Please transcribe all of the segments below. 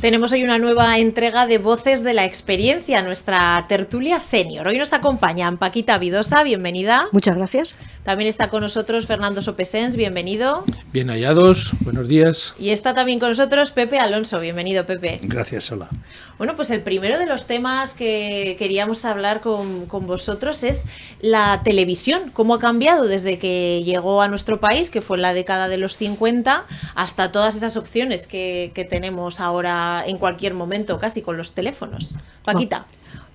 Tenemos hoy una nueva entrega de Voces de la Experiencia, nuestra tertulia senior. Hoy nos acompañan Paquita Vidosa, bienvenida. Muchas gracias. También está con nosotros Fernando Sopesens, bienvenido. Bien hallados, buenos días. Y está también con nosotros Pepe Alonso, bienvenido Pepe. Gracias, hola. Bueno, pues el primero de los temas que queríamos hablar con vosotros es la televisión. ¿Cómo ha cambiado desde que llegó a nuestro país, que fue en la década de los 50, hasta todas esas opciones que tenemos ahora en cualquier momento, casi con los teléfonos? Paquita.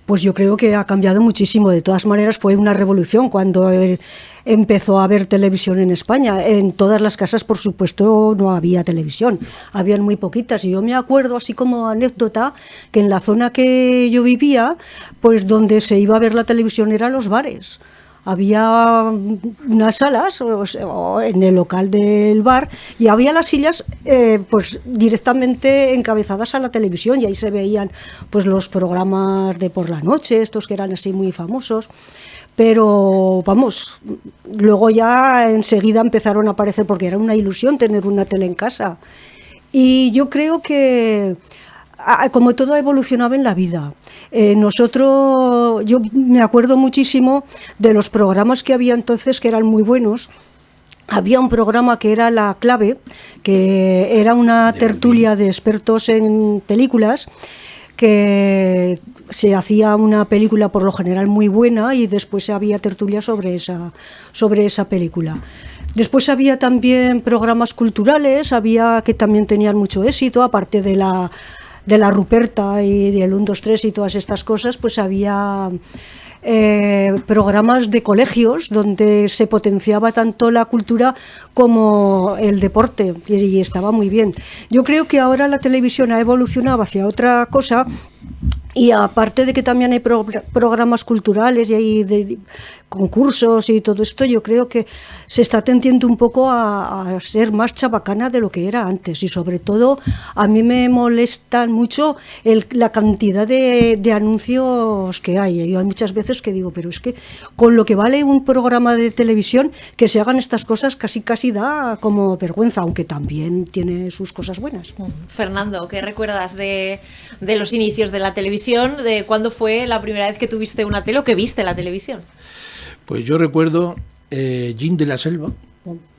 Pues yo creo que ha cambiado muchísimo. De todas maneras, fue una revolución cuando empezó a haber televisión en España. En todas las casas, por supuesto, no había televisión. Habían muy poquitas. Y yo me acuerdo, así como anécdota, que en la zona que yo vivía, pues donde se iba a ver la televisión eran los bares. Había unas salas o en el local del bar y había las sillas pues directamente encabezadas a la televisión y ahí se veían pues los programas de por la noche, estos que eran así muy famosos. Pero vamos, luego ya enseguida empezaron a aparecer, porque era una ilusión tener una tele en casa. Y yo creo que como todo evolucionaba en la vida, yo me acuerdo muchísimo de los programas que había entonces, que eran muy buenos. Había un programa que era La Clave, que era una tertulia de expertos en películas, que se hacía una película por lo general muy buena y después había tertulia sobre esa película. Después había también programas culturales, que también tenían mucho éxito, aparte de la Ruperta y del 1, 2, 3 y todas estas cosas, pues había programas de colegios donde se potenciaba tanto la cultura como el deporte y estaba muy bien. Yo creo que ahora la televisión ha evolucionado hacia otra cosa. Y aparte de que también hay programas culturales y hay de concursos y todo esto, yo creo que se está tendiendo un poco a ser más chabacana de lo que era antes. Y sobre todo a mí me molestan mucho la cantidad de anuncios que hay. Yo hay muchas veces que digo, pero es que con lo que vale un programa de televisión, que se hagan estas cosas casi da como vergüenza, aunque también tiene sus cosas buenas. Fernando, ¿qué recuerdas de los inicios de la televisión? ¿De cuándo fue la primera vez que tuviste una tele o que viste la televisión? Pues yo recuerdo Jim de la Selva,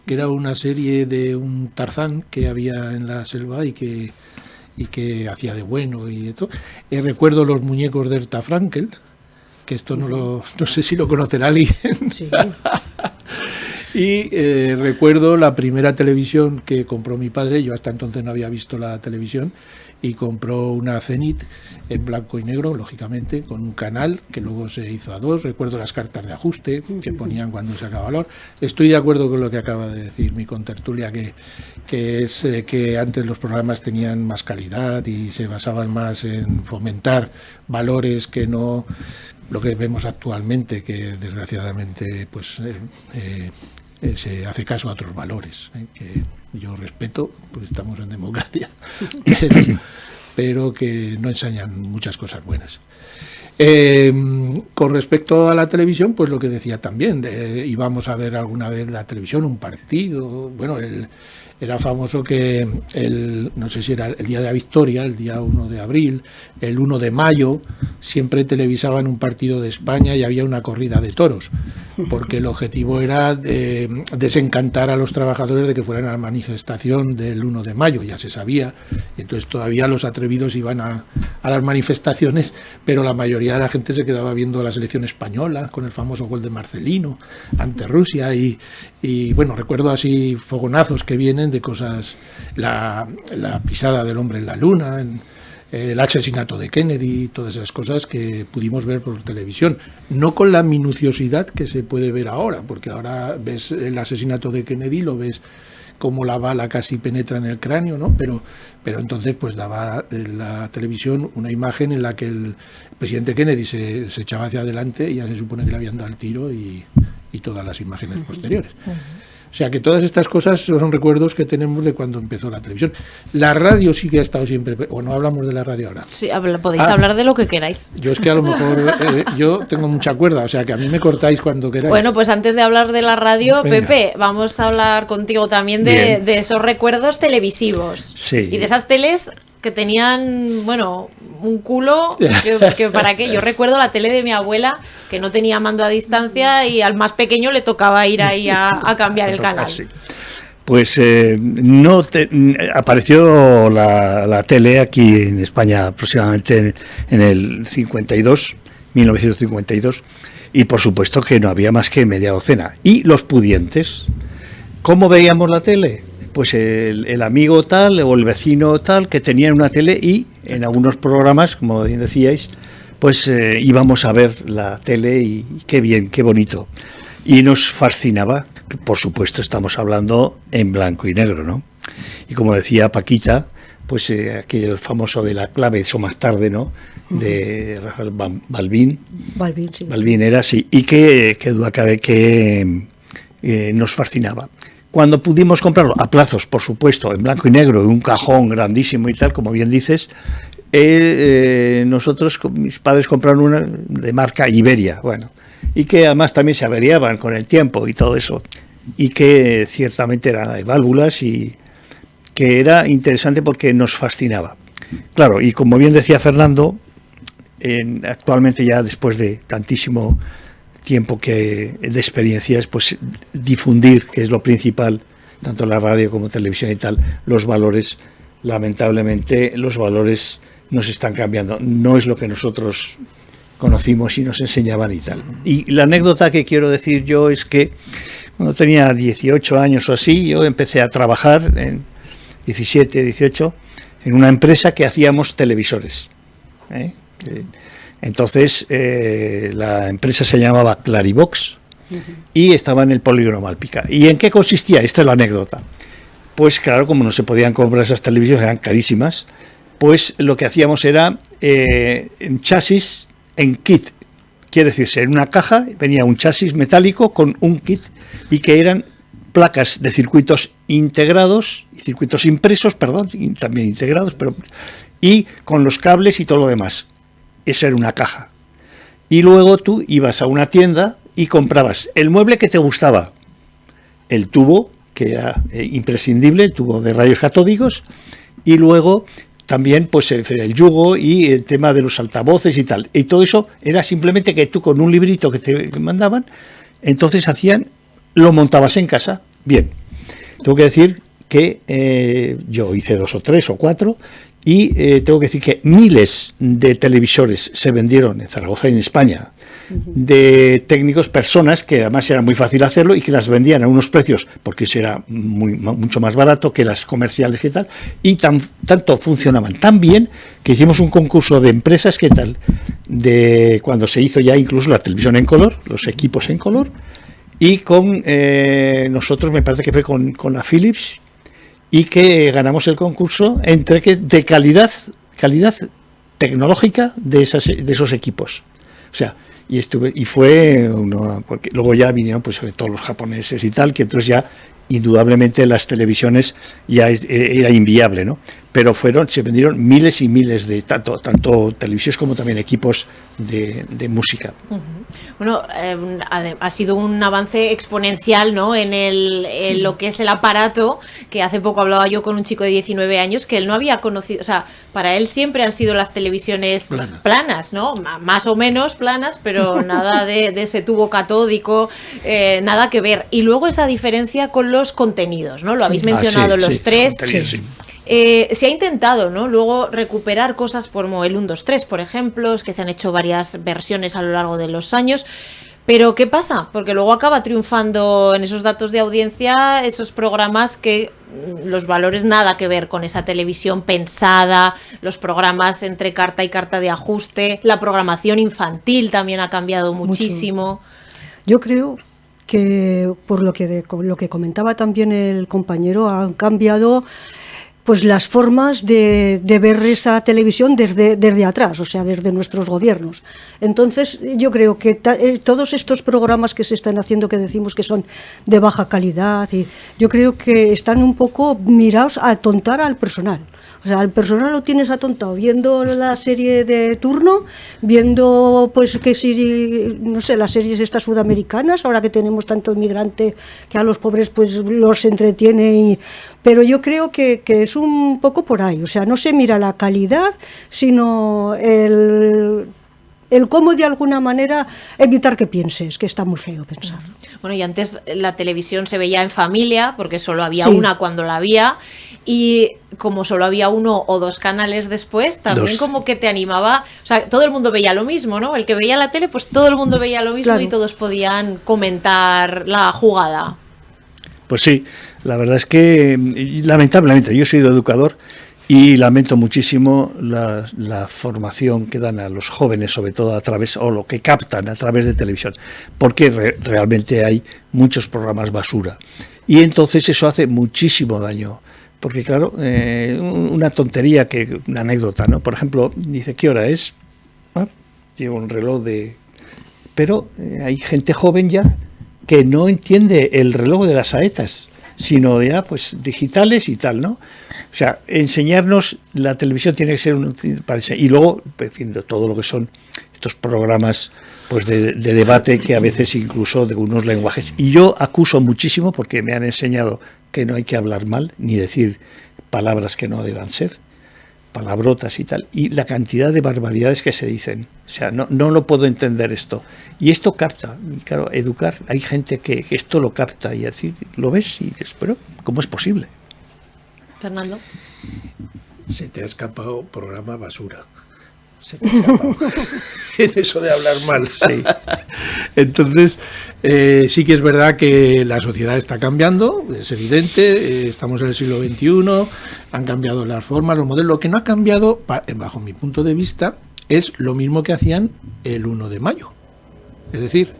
que era una serie de un Tarzán que había en la selva y que hacía de bueno y esto. Recuerdo los muñecos de Herta Frankel, que esto no sé si lo conocerá alguien. Sí. Y recuerdo la primera televisión que compró mi padre. Yo hasta entonces no había visto la televisión, y compró una Zenit en blanco y negro, lógicamente, con un canal que luego se hizo a 2. Recuerdo las cartas de ajuste que ponían cuando se acababa valor. Estoy de acuerdo con lo que acaba de decir mi contertulia, que es que antes los programas tenían más calidad y se basaban más en fomentar valores que no lo que vemos actualmente, que desgraciadamente pues se hace caso a otros valores, que yo respeto, pues estamos en democracia, pero que no enseñan muchas cosas buenas. Con respecto a la televisión, pues lo que decía también, íbamos a ver alguna vez la televisión, un partido. Bueno, era famoso que no sé si era el Día de la Victoria, el día 1 de abril, el 1 de mayo, siempre televisaban un partido de España y había una corrida de toros, porque el objetivo era desencantar a los trabajadores de que fueran a la manifestación del 1 de mayo, ya se sabía. Entonces todavía los atrevidos iban a las manifestaciones, pero la mayoría de la gente se quedaba viendo la selección española con el famoso gol de Marcelino ante Rusia y bueno, recuerdo así fogonazos que vienen de cosas, la pisada del hombre en la luna, el asesinato de Kennedy, todas esas cosas que pudimos ver por televisión, no con la minuciosidad que se puede ver ahora, porque ahora ves el asesinato de Kennedy, lo ves como la bala casi penetra en el cráneo, ¿no? Pero entonces pues daba la televisión una imagen en la que el presidente Kennedy se echaba hacia adelante y ya se supone que le habían dado el tiro y todas las imágenes posteriores. O sea que todas estas cosas son recuerdos que tenemos de cuando empezó la televisión. La radio sí que ha estado siempre... ¿O no hablamos de la radio ahora? Sí, podéis hablar de lo que queráis. Yo es que a lo mejor yo tengo mucha cuerda, o sea que a mí me cortáis cuando queráis. Bueno, pues antes de hablar de la radio, venga, Pepe, vamos a hablar contigo también de esos recuerdos televisivos. Sí. Y de esas teles que tenían, bueno, un culo que para qué. Yo recuerdo la tele de mi abuela que no tenía mando a distancia y al más pequeño le tocaba ir ahí a cambiar el canal. Sí. Pues apareció la tele aquí en España aproximadamente en el 1952, y por supuesto que no había más que media docena. Y los pudientes, ¿cómo veíamos la tele? Pues el amigo tal o el vecino tal que tenía una tele, y en algunos programas, como bien decíais, pues íbamos a ver la tele y qué bien, qué bonito. Y nos fascinaba. Por supuesto, estamos hablando en blanco y negro, ¿no? Y como decía Paquita, pues aquel famoso de la clave, eso más tarde, ¿no? De Rafael Balbín. Balbín, sí. Balbín era así. Y que duda cabe que nos fascinaba. Cuando pudimos comprarlo, a plazos, por supuesto, en blanco y negro, en un cajón grandísimo y tal, como bien dices, nosotros, mis padres compraron una de marca Iberia, bueno, y que además también se averiaban con el tiempo y todo eso, y que ciertamente era de válvulas y que era interesante porque nos fascinaba. Claro, y como bien decía Fernando, actualmente ya después de tantísimo tiempo de experiencias, pues difundir, que es lo principal, tanto en la radio como televisión y tal, los valores, lamentablemente los valores nos están cambiando, no es lo que nosotros conocimos y nos enseñaban y tal. Y la anécdota que quiero decir yo es que cuando tenía 18 años o así, yo empecé a trabajar en 17, 18, en una empresa que hacíamos televisores. Entonces, la empresa se llamaba Clarivox y estaba en el polígono Malpica. ¿Y en qué consistía? Esta es la anécdota. Pues claro, como no se podían comprar esas televisiones, eran carísimas, pues lo que hacíamos era en chasis, en kit, quiere decirse, en una caja venía un chasis metálico con un kit, y que eran placas de circuitos integrados, circuitos impresos, perdón, también integrados, pero y con los cables y todo lo demás. Esa era una caja. Y luego tú ibas a una tienda y comprabas el mueble que te gustaba, el tubo, que era imprescindible, el tubo de rayos catódicos, y luego también pues el yugo y el tema de los altavoces y tal. Y todo eso era simplemente que tú con un librito que te mandaban, entonces lo montabas en casa. Bien, tengo que decir que yo hice 2 o 3 o 4, y tengo que decir que miles de televisores se vendieron en Zaragoza y en España, de técnicos, personas que además era muy fácil hacerlo y que las vendían a unos precios, porque eso era mucho más barato que las comerciales que tal, y tanto funcionaban tan bien que hicimos un concurso de empresas que tal, de cuando se hizo ya incluso la televisión en color, los equipos en color, y con nosotros me parece que fue con la Philips, y que ganamos el concurso de calidad tecnológica de esos equipos. O sea, y fue porque luego ya vinieron pues todos los japoneses y tal, que entonces ya indudablemente las televisiones ya era inviable, ¿no? Pero se vendieron miles y miles de tanto televisiones como también equipos de música. Bueno, ha sido un avance exponencial, ¿no? En lo que es el aparato, que hace poco hablaba yo con un chico de 19 años que él no había conocido, o sea, para él siempre han sido las televisiones planas, ¿no? Más o menos planas, pero nada de ese tubo catódico, nada que ver. Y luego esa diferencia con los contenidos, ¿no? Lo habéis mencionado los tres. Sí. Se ha intentado, ¿no? Luego recuperar cosas como el 1, 2, 3, por ejemplo, que se han hecho varias versiones a lo largo de los años. Pero ¿qué pasa? Porque luego acaba triunfando en esos datos de audiencia esos programas que los valores nada que ver con esa televisión pensada, los programas entre carta y carta de ajuste, la programación infantil también ha cambiado muchísimo. Yo creo que por lo que comentaba también el compañero, han cambiado pues las formas de ver esa televisión desde atrás, o sea, desde nuestros gobiernos. Entonces, yo creo que todos estos programas que se están haciendo, que decimos que son de baja calidad, y yo creo que están un poco mirados a atontar al personal. O sea, el personal lo tienes atontado viendo la serie de turno, viendo pues que si, no sé, las series estas sudamericanas, ahora que tenemos tanto inmigrante que a los pobres pues los entretiene, pero yo creo que es un poco por ahí. O sea, no se mira la calidad, sino el cómo de alguna manera evitar que pienses, que está muy feo pensar. Bueno, y antes la televisión se veía en familia, porque solo había Sí. una cuando la había, y como solo había uno o dos canales después, también Dos. como que te animaba, o sea, todo el mundo veía lo mismo, ¿no? El que veía la tele, pues todo el mundo veía lo mismo, Claro. y todos podían comentar la jugada. Pues sí, la verdad es que lamentablemente yo he sido educador y lamento muchísimo la formación que dan a los jóvenes, sobre todo a través, o lo que captan a través de televisión, porque realmente hay muchos programas basura. Y entonces eso hace muchísimo daño. Porque claro, una tontería, una anécdota, ¿no? Por ejemplo, dice, ¿qué hora es? Ah, llevo un reloj de... Pero hay gente joven ya que no entiende el reloj de las saetas, sino ya pues digitales y tal, ¿no? O sea, enseñarnos, la televisión tiene que ser y luego, en fin, todo lo que son estos programas pues de debate, que a veces incluso de unos lenguajes. Y yo acuso muchísimo, porque me han enseñado que no hay que hablar mal, ni decir palabras que no deban ser, palabrotas y tal, y la cantidad de barbaridades que se dicen. O sea, no lo puedo entender esto. Y esto capta, y claro, educar, hay gente que esto lo capta y así lo ves y dices, pero ¿cómo es posible? Fernando. Se te ha escapado programa basura. Se te ha escapado. En eso de hablar mal. Sí. Entonces, sí que es verdad que la sociedad está cambiando, es evidente, estamos en el siglo XXI, han cambiado las formas, los modelos. Lo que no ha cambiado, bajo mi punto de vista, es lo mismo que hacían el 1 de mayo. Es decir,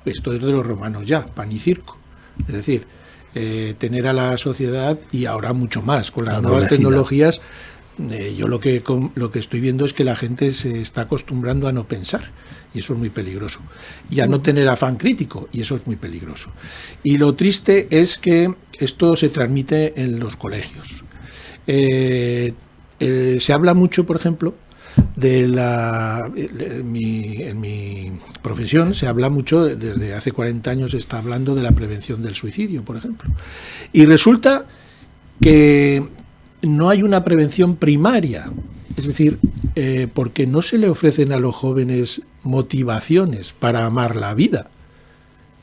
esto es de los romanos ya, pan y circo. Es decir, tener a la sociedad, y ahora mucho más, con las nuevas tecnologías, yo lo que estoy viendo es que la gente se está acostumbrando a no pensar, y eso es muy peligroso, y a no tener afán crítico, y eso es muy peligroso. Y lo triste es que esto se transmite en los colegios. Se habla mucho, por ejemplo, en mi profesión se habla mucho, desde hace 40 años se está hablando de la prevención del suicidio, por ejemplo. Y resulta que no hay una prevención primaria, es decir, porque no se le ofrecen a los jóvenes motivaciones para amar la vida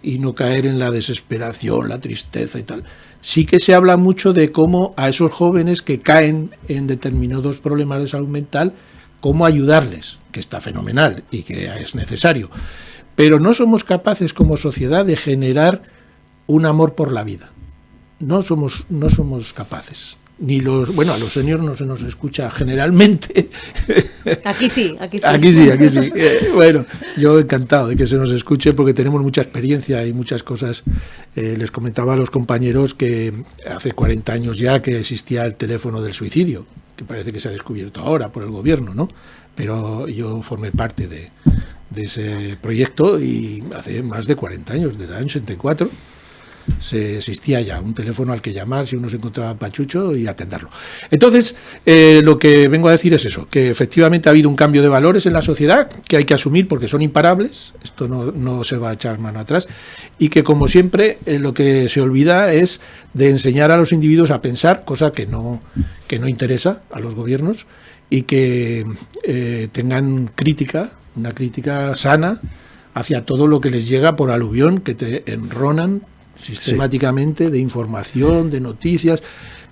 y no caer en la desesperación, la tristeza y tal. Sí que se habla mucho de cómo a esos jóvenes que caen en determinados problemas de salud mental, cómo ayudarles, que está fenomenal y que es necesario. Pero no somos capaces como sociedad de generar un amor por la vida. No somos capaces. Ni a los seniors no se nos escucha generalmente. Aquí sí, aquí sí. Aquí sí, aquí sí. Bueno, yo encantado de que se nos escuche porque tenemos mucha experiencia y muchas cosas. Les comentaba a los compañeros que hace 40 años ya que existía el teléfono del suicidio, que parece que se ha descubierto ahora por el gobierno, ¿no? Pero yo formé parte de ese proyecto y hace más de 40 años, desde el año 64, existía ya un teléfono al que llamar si uno se encontraba pachucho y atenderlo. Entonces, lo que vengo a decir es eso, que efectivamente ha habido un cambio de valores en la sociedad que hay que asumir porque son imparables, esto no se va a echar mano atrás, y que como siempre lo que se olvida es de enseñar a los individuos a pensar, cosa que no interesa a los gobiernos, y que tengan una crítica sana hacia todo lo que les llega por aluvión, que te enronan sistemáticamente de información, de noticias.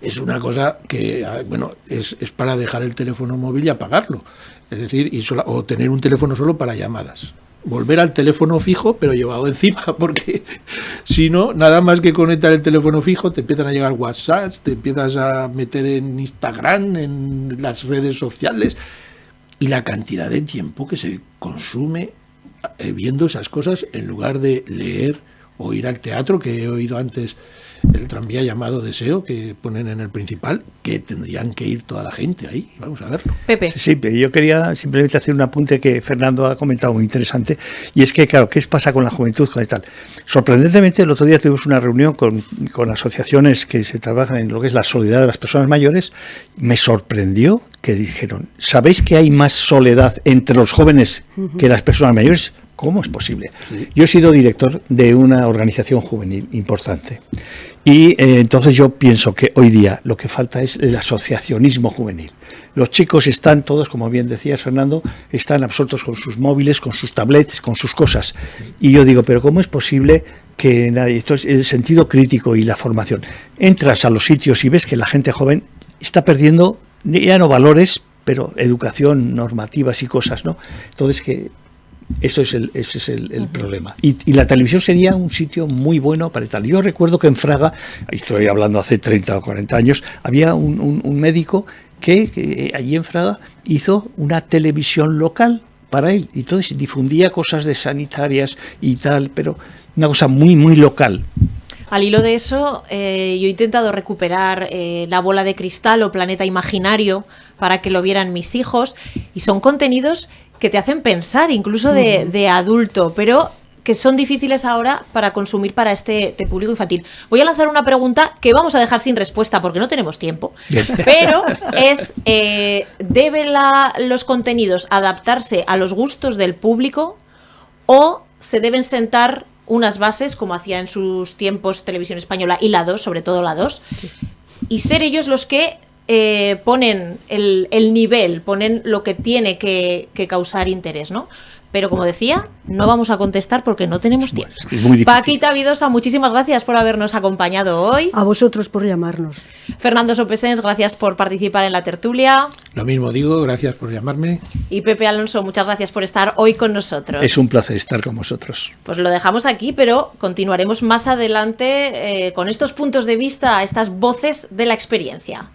Es una cosa que, bueno, es para dejar el teléfono móvil y apagarlo. Es decir, o tener un teléfono solo para llamadas. Volver al teléfono fijo, pero llevado encima, porque si no, nada más que conectar el teléfono fijo, te empiezan a llegar WhatsApp, te empiezas a meter en Instagram, en las redes sociales, y la cantidad de tiempo que se consume viendo esas cosas en lugar de leer o ir al teatro, que he oído antes el tranvía llamado Deseo, que ponen en el Principal, que tendrían que ir toda la gente ahí, vamos a verlo. Pepe. Sí, yo quería simplemente hacer un apunte que Fernando ha comentado muy interesante, y es que, claro, ¿qué pasa con la juventud, con tal? Sorprendentemente, el otro día tuvimos una reunión con asociaciones que se trabajan en lo que es la solidaridad de las personas mayores. Me sorprendió que dijeron, ¿sabéis que hay más soledad entre los jóvenes que las personas mayores? ¿Cómo es posible? Sí. Yo he sido director de una organización juvenil importante y entonces yo pienso que hoy día lo que falta es el asociacionismo juvenil. Los chicos están todos, como bien decías, Fernando, están absortos con sus móviles, con sus tablets, con sus cosas. Y yo digo, ¿pero cómo es posible que nadie? Esto es el sentido crítico y la formación. Entras a los sitios y ves que la gente joven está perdiendo ya no valores, pero educación, normativas y cosas, ¿no? Entonces ese es el problema. Y la televisión sería un sitio muy bueno para tal. Yo recuerdo que en Fraga, estoy hablando hace 30 o 40 años, había un médico que allí en Fraga hizo una televisión local para él. Y entonces difundía cosas de sanitarias y tal, pero una cosa muy, muy local. Al hilo de eso, yo he intentado recuperar La bola de cristal o Planeta Imaginario para que lo vieran mis hijos, y son contenidos que te hacen pensar, incluso de adulto, pero que son difíciles ahora para consumir para este público infantil. Voy a lanzar una pregunta que vamos a dejar sin respuesta porque no tenemos tiempo, pero es, ¿deben los contenidos adaptarse a los gustos del público o se deben sentar unas bases, como hacía en sus tiempos Televisión Española y la 2, sobre todo la 2, sí, y ser ellos los que ponen el nivel, ponen lo que tiene que causar interés, ¿no? Pero como decía, no vamos a contestar porque no tenemos tiempo. Es muy difícil. Paquita Vidosa, muchísimas gracias por habernos acompañado hoy. A vosotros por llamarnos. Fernando Sopesens, gracias por participar en la tertulia. Lo mismo digo, gracias por llamarme. Y Pepe Alonso, muchas gracias por estar hoy con nosotros. Es un placer estar con vosotros. Pues lo dejamos aquí, pero continuaremos más adelante con estos puntos de vista, estas voces de la experiencia.